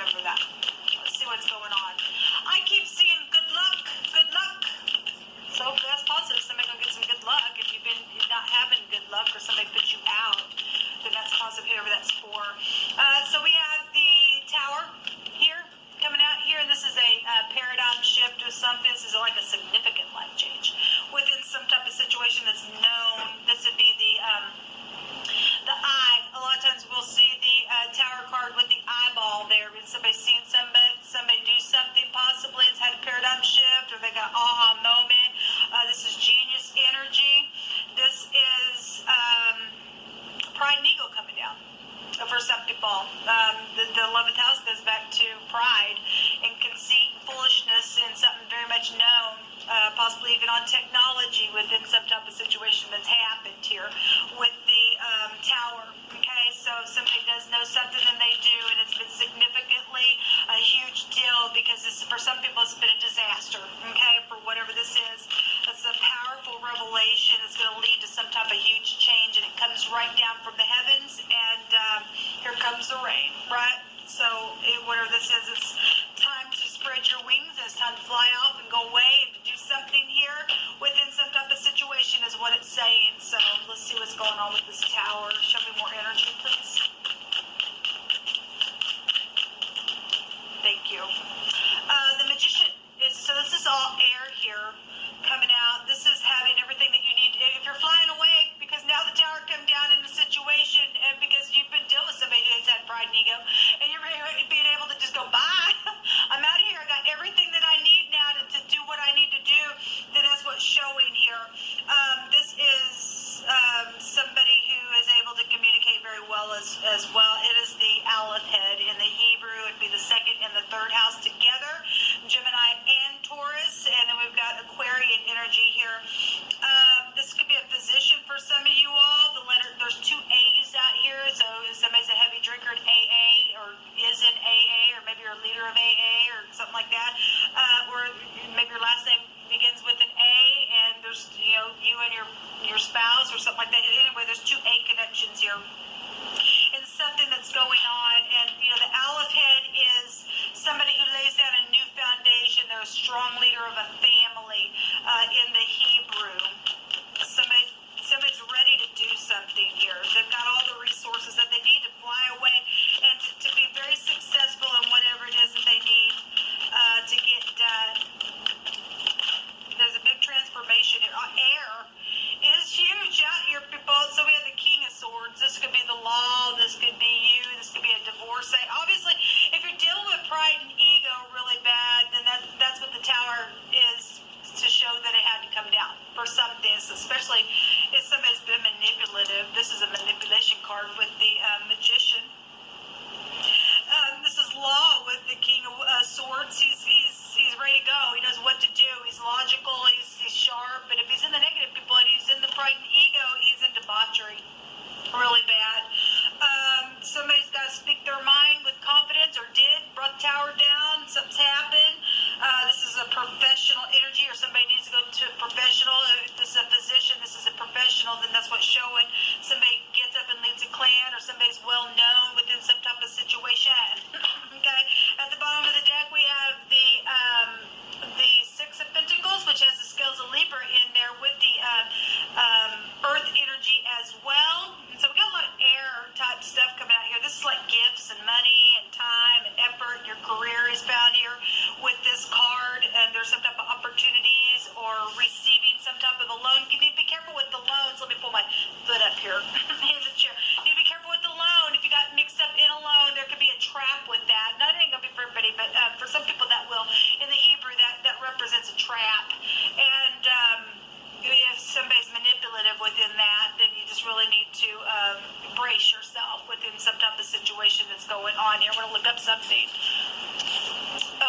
remember that. Let's see what's going on. I keep seeing good luck, good luck. So that's positive. Somebody gonna get some good luck. If you've been not having good luck or somebody put you out, then that's positive, whoever that's for. So we have the Tower here, coming out here, and this is a paradigm shift of something. This is like a significant life change within some type of situation that's known. This would be the eye. A lot of times we'll see the Tower card with the eyeball there. Somebody's seen somebody do something, possibly it's had a paradigm shift, or they got an aha moment. This is genius energy. This is pride and ego coming down. For some people, the 11th house goes back to pride and conceit and foolishness and something very much known, possibly even on technology within some type of situation that's happened here with the Tower. Okay, so somebody does know something and they do, and it's been significantly a huge deal because for some people it's been a disaster. Okay, for whatever this is, it's a powerful revelation that's going to lead to some type of huge change, and it comes right down from the heavens, and here comes the rain, right? So whatever this is, it's time to spread your wings. It's time to fly off and go away and to do something here within some type of situation is what it's saying. So let's see what's going on with this Tower. Show me more energy, please. Thank you. The Magician is, so this is all air here coming out. This is having everything that you need. If you're flying away, because now the Tower come down in the situation, and because you've been dealing with somebody who's had pride and ego, and you're being able to just go, bye, I'm out of here. I got everything that I need now to do what I need to do. Then that's what's showing here. This is somebody who is able to communicate very well as well. It is the Aleph head in the Hebrew. It'd be the second and the third house together, Gemini and Taurus, and then we've got Aquarian energy here. This could be a physician for some of you all. There's two A's out here, so if somebody's a heavy drinker in AA or is in AA, or maybe you're a leader of AA or something like that, or maybe your last name begins with an A, and there's you and your spouse or something like that. Anyway, there's two A connections here. And something that's going on, and the Aleph head is somebody who lays down a new foundation. They're a strong leader of a family in the Hebrew. Somebody's ready to do something here. They've got all the resources that they need to fly away and to be very successful in whatever it is that they need to get done. There's a big transformation here. Air is huge out here, people. So we have the King of Swords. This could be the law. This could be you. This could be a divorce. Obviously, if you're dealing with pride and ego really bad, then that's what the Tower is, to show that it had to come down for some things, especially if somebody's been manipulative. This is a manipulation card with the Magician. This is law with the King of Swords. He's ready to go. He knows what to do. He's logical. He's sharp. But if he's in the negative people and he's in the pride and ego, he's in debauchery. Really bad. Somebody's got to speak their mind with confidence, or brought the Tower down. Something's happened. This is a professional energy, or somebody needs to go to a professional. If this is a physician, this is a professional, then that's what's showing. Somebody gets up and leads a clan, or somebody's well known within some type of situation. Okay. At the bottom of the deck, we have the Six of Pentacles, which has the scales of Libra in there with the Earth energy as well. And so we got a lot of air type stuff coming out here. This is like gifts and money and time and effort. Your career is found here with this card, and there's some type of opportunities or receiving some type of a loan. You need to be careful with the loans. Let me pull my foot up here in the chair. You need to be careful with the loan. If you got mixed up in a loan, there could be a trap with that. Not ain't gonna be for everybody, but for some people that will. In the Hebrew, that represents a trap. And if somebody's manipulative within that, then you just really need to brace yourself within some type of situation that's going on here. I want to look up something.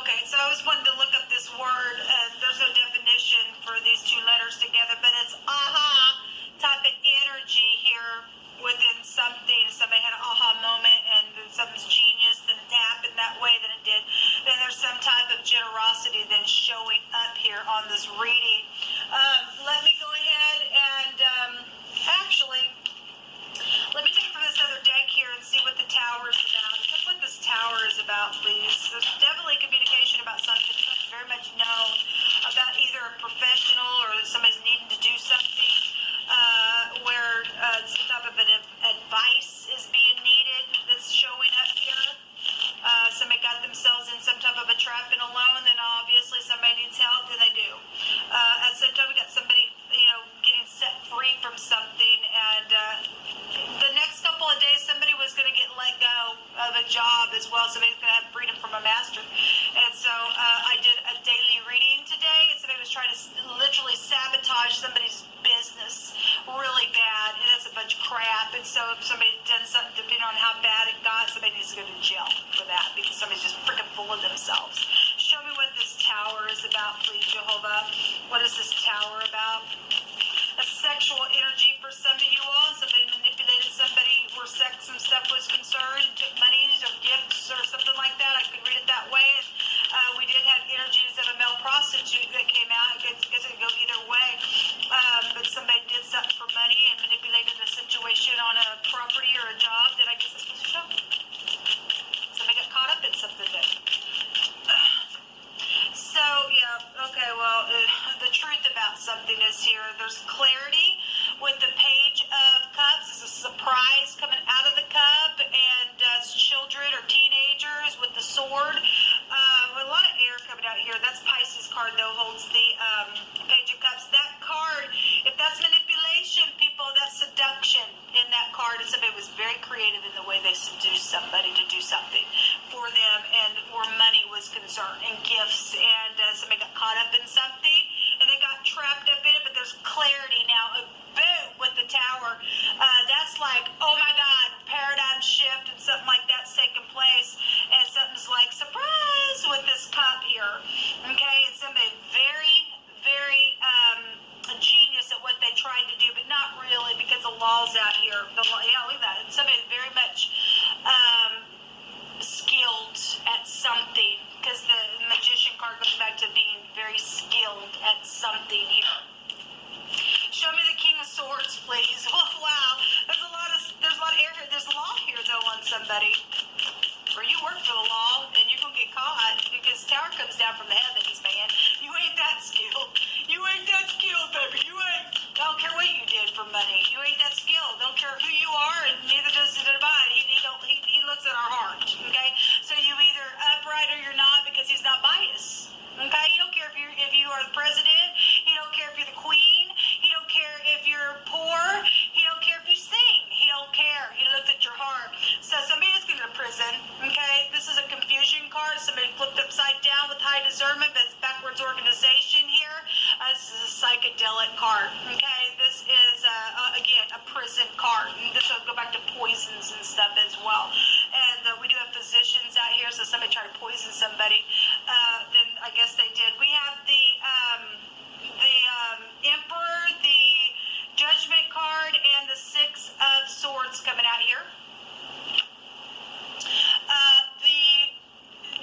Okay, so I was wanting to look up this word. There's no definition for these two letters together, but it's aha type of energy here within something. Somebody had an aha moment and then something's genius, then it happened that way, then it did. Then there's some type of generosity then showing up here on this reading. Let me go ahead and actually, let me take from this other deck here and see what the Tower is about. That's what this Tower is about, please. trapped in a loan, then obviously somebody needs help, then they do. At the same time, we got somebody, getting set free from something, and the next couple of days, somebody was going to get let go of a job as well. Somebody's going to have freedom from a master. And so I did a daily reading today, and somebody was trying to literally sabotage somebody's business really bad, and that's a bunch of crap. And so if somebody's done something, depending on how bad it got, somebody needs to go to jail for that, because somebody's just freaking full of themselves. Show me what this tower is about, please, Jehovah. What is this tower about? A sexual energy for some of you all. Somebody manipulated somebody where sex and stuff was concerned, and took monies or gifts or something like that. I could read it that way. And we did have energies of a male prostitute that came out. I guess it could go either way. But somebody did something for money and manipulated a situation on a property or a job that I guess is supposed to show. Somebody got caught up in something there. So, yeah, okay, well, the truth about something is here. There's clarity with the Page of Cups. There's a surprise coming out of the cup, and children or teenagers with the sword. A lot of air coming out here. That's Pisces card, though, holds the Page of Cups. That card, if that's manipulation, people, that's seduction in that card. And somebody was very creative in the way they seduced somebody to do something for them, and where money was concerned, and gifts, and somebody got caught up in something, and they got trapped up in it, but there's clarity now. Boom, with the tower. That's like, oh my God, paradigm shift, and something like that's taking place, and something's like, surprise, with this cup here. Okay, it's somebody very, very genius at what they tried to do, but not really, because the law's out here. Look at that. And somebody very much skilled at something, because the Magician card goes back to being very skilled at something here. Show me the King of Swords, please. Oh, wow. There's a lot of air here. There's law here, though, on somebody. Or you work for the law, and you're going to get caught, because tower comes down from the heavens, man. You ain't that skilled. You ain't that skilled, baby. You ain't. I don't care what you did for money. You ain't that skilled. Don't care who you are, and neither does the divine. He looks at our heart, okay? So you either upright or you're not, because he's not biased. Okay, he don't care if you are the president. He don't care if you're the queen. He don't care if you're poor. He don't care if you sing. He don't care. He looks at your heart. So somebody is going to prison. Okay, this is a confusion card. Somebody flipped upside down with high discernment, but it's backwards organization here. This is a psychedelic card. Okay, this is again a prison card. This will go back to poisons and stuff as well. And we do have physicians out here, so somebody tried to poison somebody. Then I guess they did. We have the Emperor, the Judgment card, and the Six of Swords coming out here.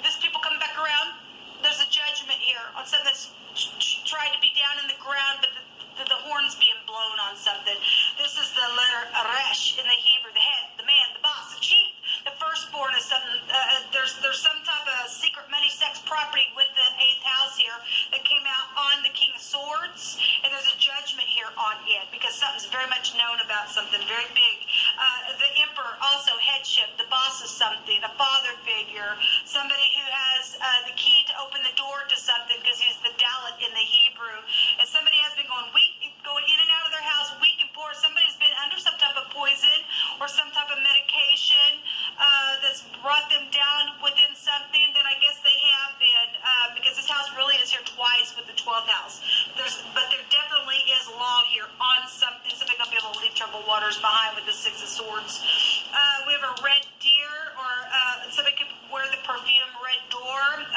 This people coming back around. There's a judgment here on something that's tried to be down in the ground, but the horn's being blown on something. This is the letter Resh in the Hebrew, the head, the man, the boss, the chief, the firstborn is something. There's some type of secret money, sex, property with the 8th house here that came out on the King of Swords, and there's a judgment here on it, because something's very much known about something very big. The Emperor, also headship, the boss of something, a father figure, somebody who has the key to open the door to something, because he's the Dalit in the Hebrew, and somebody has been going in and out of their house, weak and poor. Somebody's been under some type of poison or some type of medication that's brought them down within something. Then I guess they have been, because this house really is here twice with the 12th house. But there definitely is law here on something. Somebody's going to be able to leave troubled waters behind with the Six of Swords. We have a red deer, or somebody could wear the perfume Red Door.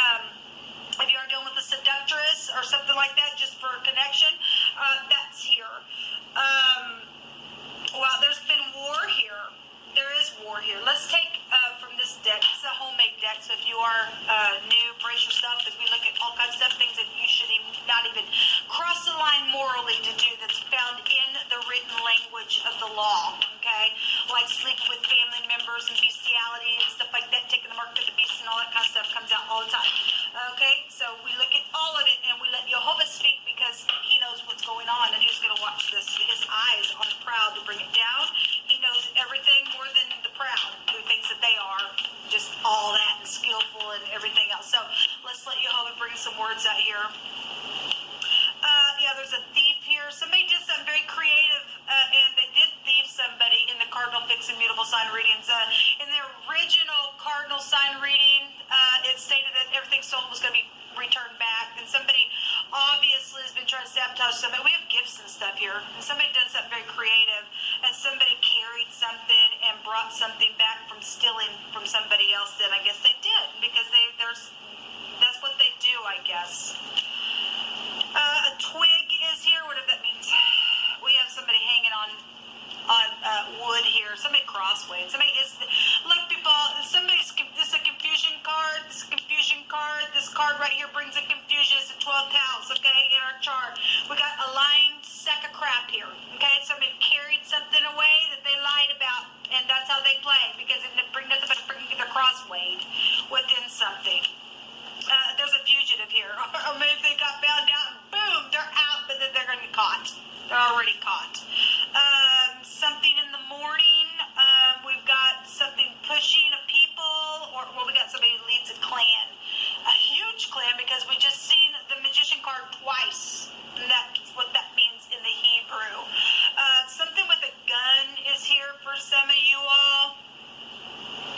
If you are dealing with a seductress or something like that, just for a connection, that's here. Well, there's been war here. There is war here. Let's take from this deck. It's a homemade deck, so if you are new, brace yourself, because we look at all kinds of stuff, things that you should not even cross the line morally to do, that's found in the written language of the law, okay? Like sleeping with family members and bestiality and stuff like that, taking the mark of the beast and all that kind of stuff comes out all the time, okay? So we look at all of it, and we let Jehovah speak, because he knows what's going on, and who's going to watch this. His eyes on the proud to bring it down. He knows everything more than the proud, who thinks that they are just all that and skillful and everything else. So let's some words out here. Yeah, there's a thief here. Somebody did something very creative, and they did thief somebody in the cardinal fixed and mutable sign readings. In the original cardinal sign reading, it stated that everything sold was going to be returned back, and somebody obviously has been trying to sabotage somebody. We have gifts and stuff here, and somebody done something very creative, and somebody carried something and brought something back from stealing from somebody else. Then I guess they did, because that's what they do, I guess. A twig is here, whatever that means. We have somebody hanging on wood here. Somebody crosswayed. Somebody is, look, people, this is a confusion card. This is a confusion card. This card right here brings a confusion. It's the 12th house, okay, in our chart. We got a lying sack of crap here, okay? Somebody carried something away that they lied about, and that's how they play, because it bring nothing but they're crosswayed within something. There's a fugitive here. Or maybe they got found out and boom, they're out, but then they're going to get caught. They're already caught. Something in the morning. We've got something pushing a people, well, we got somebody who leads a clan. A huge clan, because we just seen the magician card twice. And that's what that means in the Hebrew. Something with a gun is here for some of you all.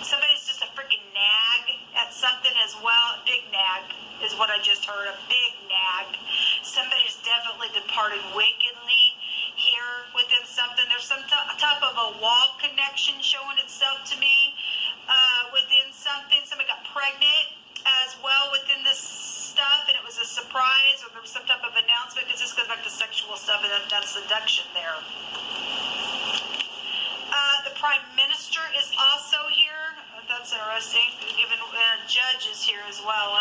Somebody's just a freaking nag at something as well. A big nag is what I just heard. A big nag. Somebody's definitely departed wickedly here within something. There's some type of a wall connection showing itself to me within something. Somebody got pregnant as well within this stuff, and it was a surprise, or there was some type of announcement, because this goes back to sexual stuff, and that's seduction there. The Prime Minister is also here. That's interesting. Given Judge is here as well.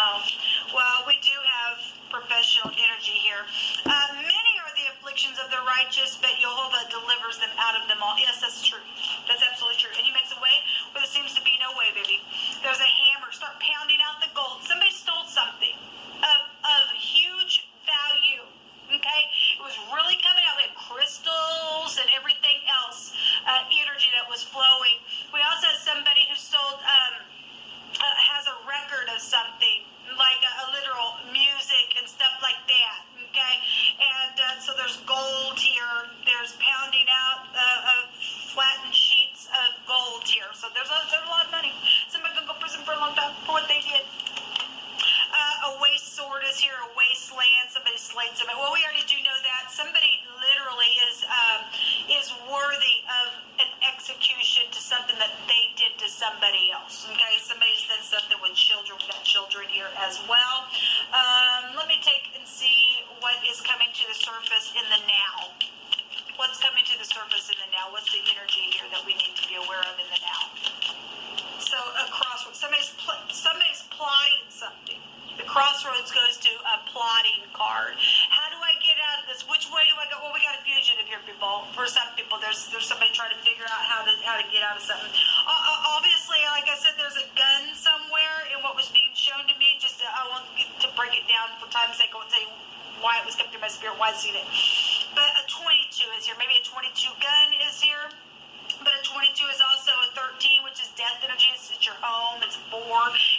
Well, we do have professional energy here. Many are the afflictions of the righteous, but Jehovah delivers them out of them all. Yes, that's true. That's absolutely true. And He makes a way where there seems to be no way, baby. There's a hammer. Start pounding out the gold. Somebody stole something of huge value. Okay, it was really coming out. We had crystals and everything else, energy that was flowing. We also had somebody who stole, has a record of something, like a literal music and stuff like that. Okay, and so there's gold here. There's pounding out of flattened sheets of gold here. So there's a lot of money. Somebody gonna go to prison for a long time for what they did. A waste sword is here, a wasteland. Somebody slayed somebody. Well, we already do know that. Somebody literally is worthy of an execution to something that they did to somebody else. Okay, somebody's done something with children. We got children here as well. Let me take and see what is coming to the surface in the now. What's coming to the surface in the now? What's the energy here that we need to be aware of in the now? So a crossroads. Somebody's plotting something. The crossroads goes to a plotting card. How do I get out of this? Which way do I go? Well, we got a fugitive here, people. For some people, there's somebody trying to figure out how to get out of something. Obviously, like I said, there's a gun somewhere in what was being shown to me. Just I want to break it down for time's sake. I won't say why it was coming through my spirit, why I seen it. But a 22 is here. Maybe a 22 gun is here. But a 22 is also a 13, which is death energy. It's your home. It's 4.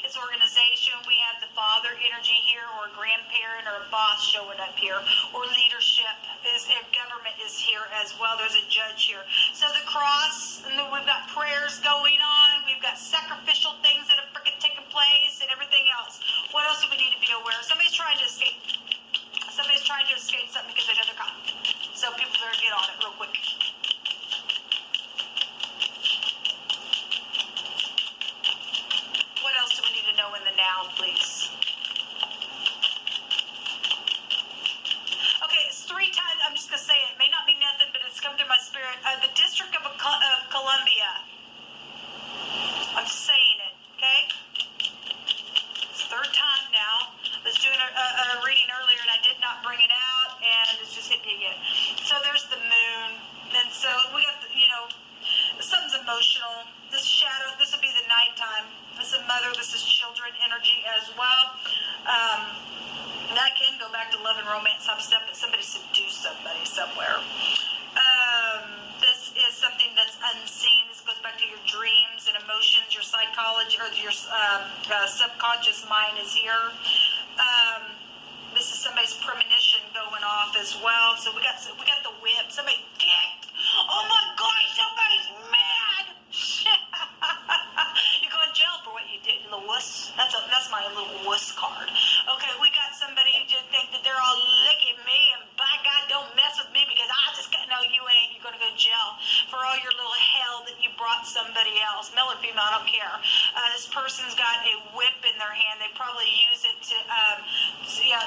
It's organization. We have the father energy here, or a grandparent, or a boss showing up here, or leadership and government is here as well. There's a judge here. So the cross, and then we've got prayers going on. We've got sacrificial things that have freaking taken place and everything else. What else do we need to be aware of? Somebody's trying to escape. Somebody's trying to escape something because they know they're caught. So people better get on it real quick. What else do we need to know in the now, please? Okay, it's 3 times. I'm just going to say it. It may not mean nothing, but it's come through my spirit. The District of Columbia. I'm saying it, okay? It's 3rd time now. I was doing a reading earlier, and I did not bring it out, and it's just hit me again. So there's the moon. And so we got, something's emotional. This shadow, this will be the nighttime. This is mother, this is children energy as well. That can go back to love and romance type stuff, but somebody seduced somebody somewhere. This is something that's unseen. This goes back to your dreams and emotions, your psychology, or your subconscious mind is here. This is somebody's premonition going off as well. So we got the whip. Somebody kicked. Oh my gosh, somebody's mad. You go in jail for what you did, you little wuss. That's my little wuss card. Okay, we got somebody who just think that they're all looking at me and by God, don't mess with me because I just got no. You ain't. You're gonna go to jail for all your little hell that you brought somebody else, male or female. I don't care. This person's got a whip in their hand. They probably use it to.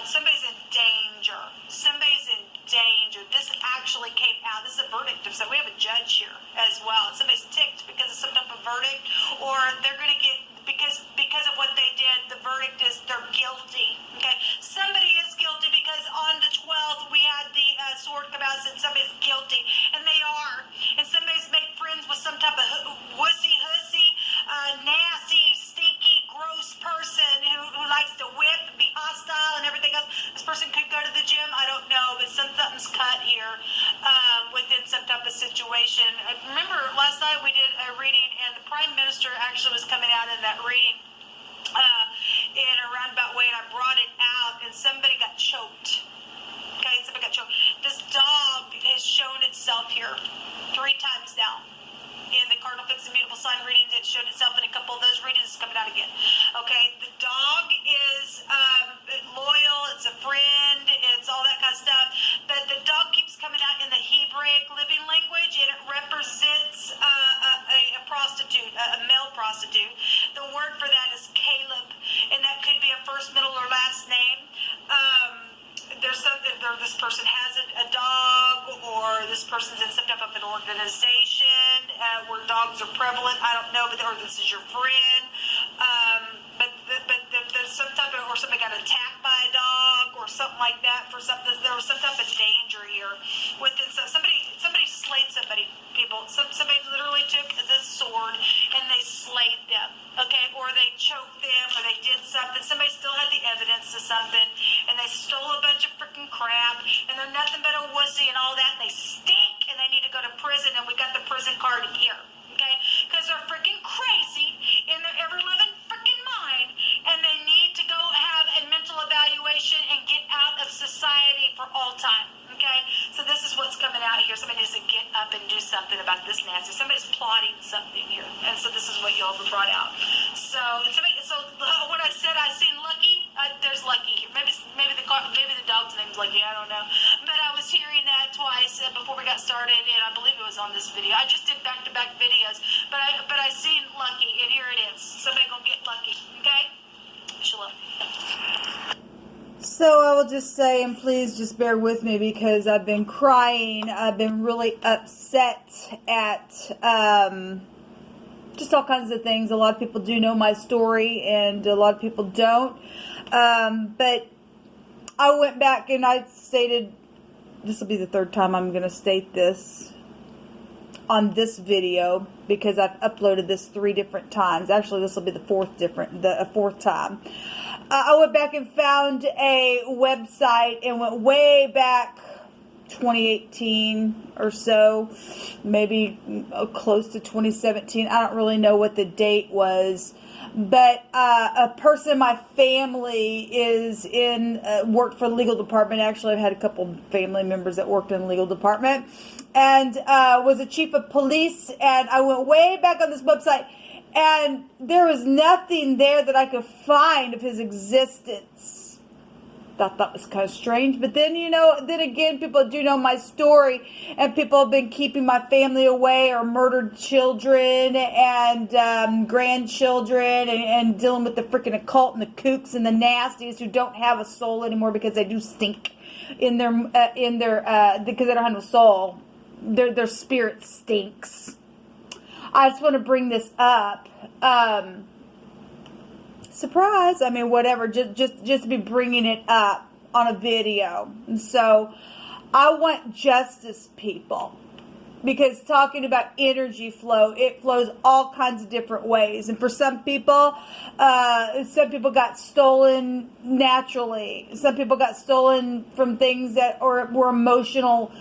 Somebody's in danger. Somebody's in danger. This actually came out. This is a verdict. So we have a judge here as well. Somebody's ticked because of some type of verdict, or they're going to get because of what they did. The verdict is they're guilty. Okay, somebody is guilty because on the 12th we had the sword come out and said somebody's guilty, and they are. And somebody's made friends with some type of wussy, nasty, stinky, gross person who likes to whip, be hostile, and everything else. This person could go to the gym. I don't know, but something's cut here within some type of situation. Remember last night we did a reading, and the Prime Minister actually was coming out in that reading in a roundabout way, and I brought it out, and somebody got choked. Okay, somebody got choked. This dog has shown itself here 3 times now. In the Cardinal Fixed Immutable Sign readings, it showed itself in a couple of those readings. It's coming out again. Okay, the dog is loyal. It's a friend. It's all that kind of stuff. But the dog keeps coming out in the Hebraic living language, and it represents a prostitute, a male prostitute. The word for that is Caleb, and that could be a first, middle, or last name. There's something, this person has a dog, or this person's in some type of an organization where dogs are prevalent. I don't know, or this is your friend. But there's some type of, or somebody got attacked by a dog, or something like that. For something, there was some type of danger here. Within somebody slayed somebody. People, somebody literally took the sword and they slayed them. Okay, or they choked them, or they did something. Somebody still had the evidence to something, and they stole a bunch of freaking crap, and they're nothing but a wussy and all that, and they stink, and they need to go to prison, and we got the prison card here, okay? Because they're freaking crazy in their ever-loving freaking mind, and they need to go have a mental evaluation and get out of society for all time, okay? So this is what's coming out here. Somebody needs to get up and do something about this nasty. Somebody's plotting something here, and so this is what y'all have brought out. So when I said I seen Lucky, there's Lucky here. Maybe the dog's name's Lucky. I don't know. But I was hearing that twice before we got started, and I believe it was on this video. I just did back-to-back videos, but I seen Lucky, and here it is. Somebody gonna get lucky. Okay. Shalom. So I will just say, and please just bear with me because I've been crying. I've been really upset at just all kinds of things. A lot of people do know my story, and a lot of people don't. But I went back and I stated, this will be the 3rd time I'm going to state this on this video, because I've uploaded this 3 different times. Actually, this will be the 4th time. I went back and found a website and went way back 2018 or so, maybe close to 2017. I don't really know what the date was, but a person in my family worked for the legal department. Actually, I've had a couple family members that worked in the legal department, and was a chief of police. And I went way back on this website, and there was nothing there that I could find of his existence. I thought was kind of strange. But then, then again, people do know my story, and people have been keeping my family away, or murdered children and grandchildren, and dealing with the freaking occult and the kooks and the nasties who don't have a soul anymore, because they do stink in their because they don't have a soul. Their spirit stinks. I just want to bring this up. Surprise. I mean, whatever. Just be bringing it up on a video. And so I want justice, people. Because talking about energy flow, it flows all kinds of different ways. And for some people got stolen naturally. Some people got stolen from things that were emotional.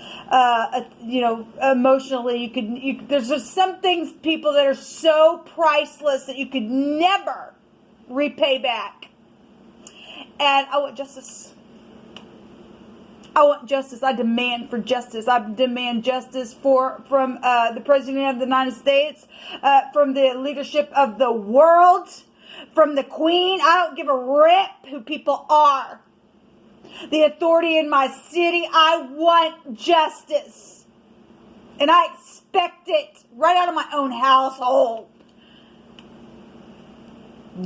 Emotionally, there's just some things, people, that are so priceless that you could never repay back. And I want justice. I want justice. I demand for justice. I demand justice from the President of the United States, from the leadership of the world, from the Queen. I don't give a rip who people are. The authority in my city, I want justice. And I expect it right out of my own household.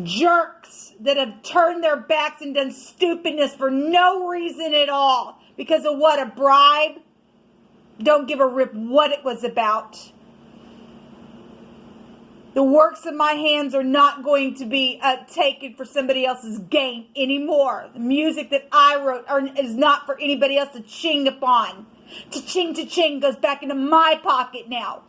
Jerks that have turned their backs and done stupidness for no reason at all. Because of what? A bribe? Don't give a rip what it was about. The works of my hands are not going to be taken for somebody else's gain anymore. The music that I wrote is not for anybody else to ching upon. To ching goes back into my pocket now.